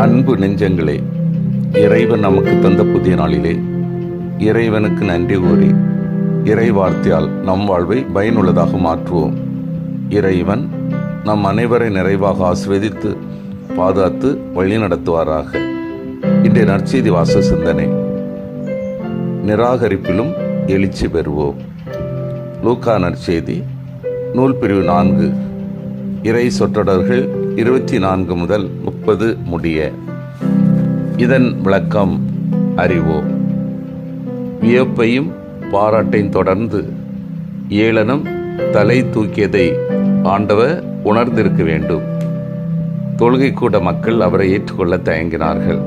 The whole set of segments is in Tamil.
அன்பு நெஞ்சங்களே, இறைவன் நமக்கு தந்த புதிய நாளிலே இறைவனுக்கு நன்றி கூறி இறை வார்த்தையால் நம் வாழ்வை பயனுள்ளதாக மாற்றுவோம். இறைவன் நம் அனைவரை நிறைவாக ஆசீர்வதித்து பாதுகாத்து வழிநடத்துவாராக. இன்றைய நற்செய்தி வாச சிந்தனை, நிராகரிப்பிலும் எழுச்சி பெறுவோம். லூக்கா நற்செய்தி நூல் பிரிவு 4, இறை சொற்றொடர்கள் 24 முதல் 30 முடிய. இதன் விளக்கம் அறிவோம். வியப்பையும் பாராட்டையும் தொடர்ந்து ஏளனம் தலை தூக்கியதை ஆண்டவர் உணர்ந்திருக்க வேண்டும். தொழுகை கூட மக்கள் அவரை ஏற்றுக்கொள்ள தயங்கினார்கள்.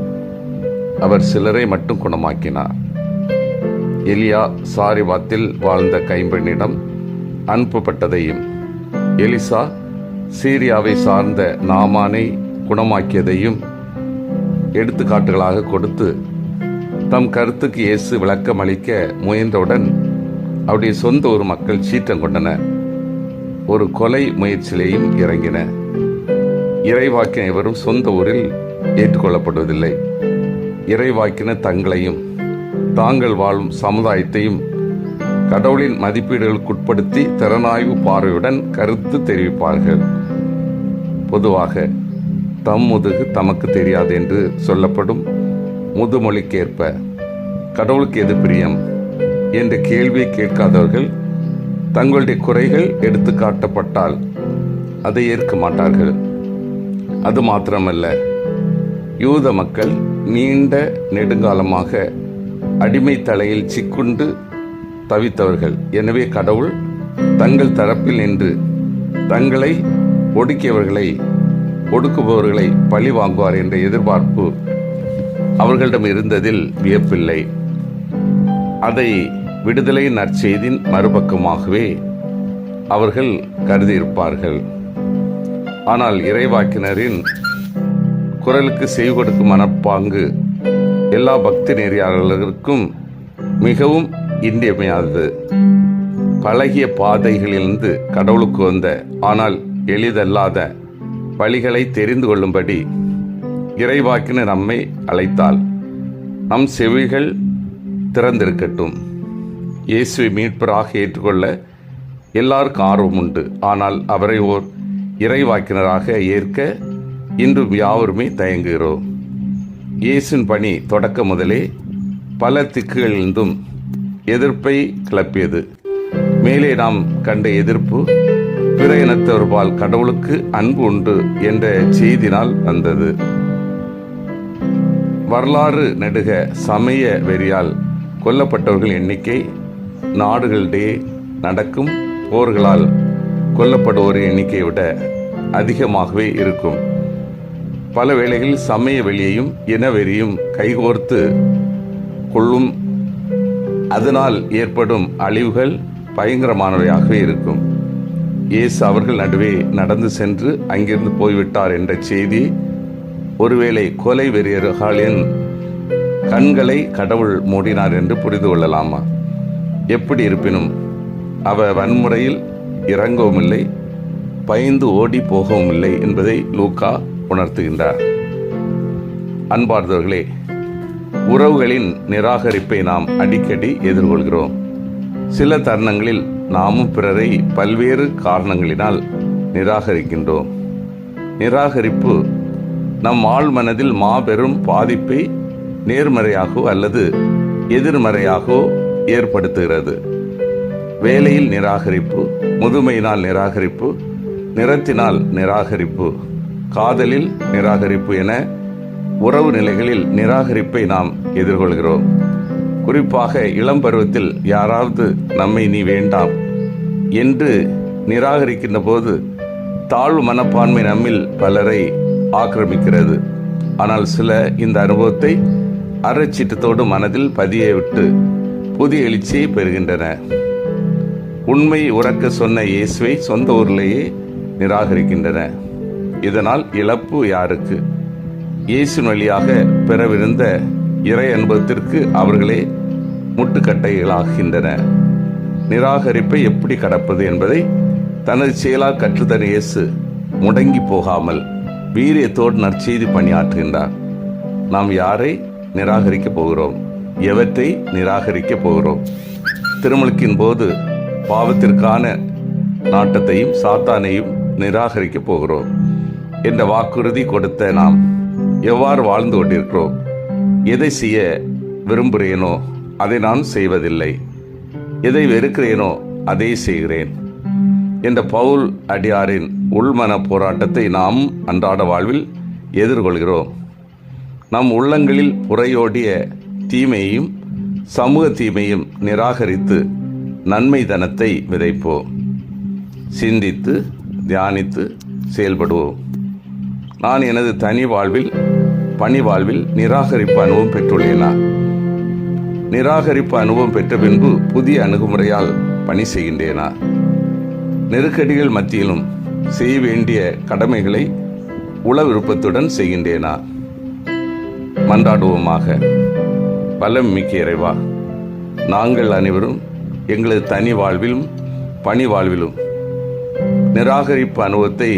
அவர் சிலரை மட்டும் குணமாக்கினார். எலியா சாரிபாத்தில் வாழ்ந்த கைம்பெண்ணிடம் அனுப்பப்பட்டதையும், எலிசா சீரியாவை சார்ந்த நாமானை குணமாக்கியதையும் எடுத்துக்காட்டுகளாக கொடுத்து தம் கருத்துக்கு இயேசு விளக்கம் அளிக்க முயன்றவுடன் அவருடைய சொந்த ஊர் மக்கள் சீற்றம் கொண்டனர். ஒரு கொலை முயற்சியிலேயும் இறங்கின. இறைவாக்கின எவரும் சொந்த ஊரில் ஏற்றுக்கொள்ளப்படுவதில்லை. இறைவாக்கின தங்களையும் தாங்கள் வாழும் சமுதாயத்தையும் கடவுளின் மதிப்பீடுகளுக்குட்படுத்தி திறனாய்வு பார்வையுடன் கருத்து தெரிவிப்பார்கள். பொதுவாக தம் முதுகு தமக்கு தெரியாது என்று சொல்லப்படும் முதுமொழிக்கேற்ப கடவுளுக்கு எது பிரியம் என்ற கேள்வியை கேட்காதவர்கள் தங்களுடைய குறைகள் எடுத்து காட்டப்பட்டால் அதை ஏற்க மாட்டார்கள். அது மாத்திரமல்ல, யூத மக்கள் நீண்ட நெடுங்காலமாக அடிமை தலையில் சிக்குண்டு தவித்தவர்கள். எனவே கடவுள் தங்கள் தரப்பில் நின்று தங்களை ஒடுக்கியவர்களை ஒடுக்குபவர்களை பழி வாங்குவார் என்ற எதிர்பார்ப்பு அவர்களிடம் இருந்ததில் வியப்பில்லை. அதை விடுதலை நற்செய்தியின் மறுபக்கமாகவே அவர்கள் கருதியிருப்பார்கள். ஆனால் இறைவாக்கினரின் குரலுக்கு செவி கொடுக்கும் மனப்பாங்கு எல்லா பக்தி நெறியாளர்களுக்கும் மிகவும் இன்றியமையாதது. பழகிய பாதைகளிலிருந்து கடவுளுக்கு வந்த ஆனால் எளிதல்லாத வழிகளை தெரிந்து கொள்ளும்படி இறைவாக்கின நம்மை அழைத்தால் நம் செவிகள் திறந்திருக்கட்டும். இயேசுவை மீட்பராக ஏற்றுக்கொள்ள எல்லாருக்கும் ஆர்வம் உண்டு. ஆனால் அவரை ஓர் இறைவாக்கினராக ஏற்க இன்றும் யாவருமே தயங்குகிறோம். இயேசுவின் பணி தொடக்க முதலே பல திக்குகளிலிருந்தும் எதிர்ப்பை கிளப்பியது. மேலே நாம் கண்ட எதிர்ப்பு பிற இனத்தவர்பால் கடவுளுக்கு அன்பு உண்டு என்ற செய்தினால் வந்தது. வரலாறு நெடுக சமய வெறியால் கொல்லப்பட்டவர்கள் எண்ணிக்கை நாடுகளிடையே நடக்கும் போர்களால் கொல்லப்படுவோர் எண்ணிக்கையை விட அதிகமாகவே இருக்கும். பல வேளைகளில் சமய வெளியையும் இனவெறியும் கைகோர்த்து கொள்ளும். அதனால் ஏற்படும் அழிவுகள் பயங்கரமானவையாகவே இருக்கும். இயேசு அவர்கள் நடுவே நடந்து சென்று அங்கிருந்து போய்விட்டார் என்ற செய்தி ஒருவேளை கொலை வெறியர்களின் கண்களை கடவுள் மூடினார் என்று புரிந்து கொள்ளலாமா? எப்படி இருப்பினும் அவர் வன்முறையில் இறங்கவும் இல்லை, பயந்து ஓடி போகவும் இல்லை என்பதை லூக்கா உணர்த்துகின்றார். அன்பார்ந்தவர்களே, உறவுகளின் நிராகரிப்பை நாம் அடிக்கடி எதிர்கொள்கிறோம். சில தருணங்களில் நாமும் பிறரை பல்வேறு காரணங்களினால் நிராகரிக்கின்றோம். நிராகரிப்பு நம் ஆழ்மனதில் மாபெரும் பாதிப்பை நேர்மறையாகவோ அல்லது எதிர்மறையாகவோ ஏற்படுத்துகிறது. வேலையில் நிராகரிப்பு, முதுமையினால் நிராகரிப்பு, நிறத்தினால் நிராகரிப்பு, காதலில் நிராகரிப்பு என உறவு நிலைகளில் நிராகரிப்பை நாம் எதிர்கொள்கிறோம். குறிப்பாக இளம் பருவத்தில் யாராவது நம்மை நீ வேண்டாம் என்று நிராகரிக்கின்ற போது தாழ்வு மனப்பான்மை நம்மில் பலரை ஆக்கிரமிக்கிறது. ஆனால் சில இந்த அனுபவத்தை அறச்சீற்றத்தோடு மனதில் பதிய விட்டு புதிய எழுச்சியை பெறுகின்றன. உண்மை உறக்க சொன்ன இயேசுவை சொந்த ஊரிலேயே நிராகரிக்கின்றன. இதனால் இழப்பு யாருக்கு? இயேசுவின் வழியாக பெறவிருந்த இறை அனுபவத்திற்கு அவர்களே முட்டுக்கட்டைகளாகின்றன. நிராகரிப்பை எப்படி கடப்பது என்பதை தனது செயலால் கற்றுத்தர இயேசு முடங்கி போகாமல் வீரியத்தோடு நற்செய்தி பணியாற்றுகின்றார். நாம் யாரை நிராகரிக்கப் போகிறோம்? எவற்றை நிராகரிக்கப் போகிறோம்? திருமுழுக்கின் போது பாவத்திற்கான நாட்டத்தையும் சாத்தானையும் நிராகரிக்கப் போகிறோம் என்ற வாக்குறுதி கொடுத்த நாம் எவ்வாறு வாழ்ந்து கொண்டிருக்கிறோம்? எதை செய்ய விரும்புகிறேனோ அதை நான் செய்வதில்லை, எதை வெறுக்கிறேனோ அதை செய்கிறேன் என்ற பவுல் அடியாரின் உள்மன போராட்டத்தை நாம் அன்றாட வாழ்வில் எதிர்கொள்கிறோம். நம் உள்ளங்களில் புறையோடிய தீமையையும் சமூக தீமையும் நிராகரித்து நன்மை தனத்தை விதைப்போம். சிந்தித்து தியானித்து செயல்படுவோம். நான் எனது தனி வாழ்வில் பணி வாழ்வில் நிராகரிப்பு அனுபவம் பெற்றுள்ளேனா? நிராகரிப்பு அனுபவம் பெற்ற பின்பு புதிய அணுகுமுறையால் பணி செய்கின்றேனா? நெருக்கடிகள் மத்தியிலும் செய்ய வேண்டிய கடமைகளை உள விருப்பத்துடன் செய்கின்றேனா? மன்றாடுவோமாக. வல்லம் மிக்க இறைவா, நாங்கள் அனைவரும் எங்களது தனி வாழ்விலும் பணி வாழ்விலும் நிராகரிப்பு அனுபவத்தை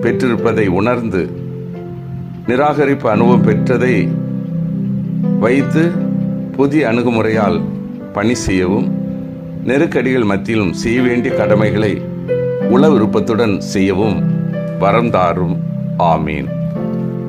பெற்றிருப்பதை உணர்ந்து, நிராகரிப்பு அனுபவம் பெற்றதை வைத்து புதிய அணுகுமுறையால் பணி செய்யவும், நெருக்கடிகள் மத்தியிலும் செய்ய வேண்டிய கடமைகளை உள விருப்பத்துடன் செய்யவும் வரம் தாரும். ஆமீன்.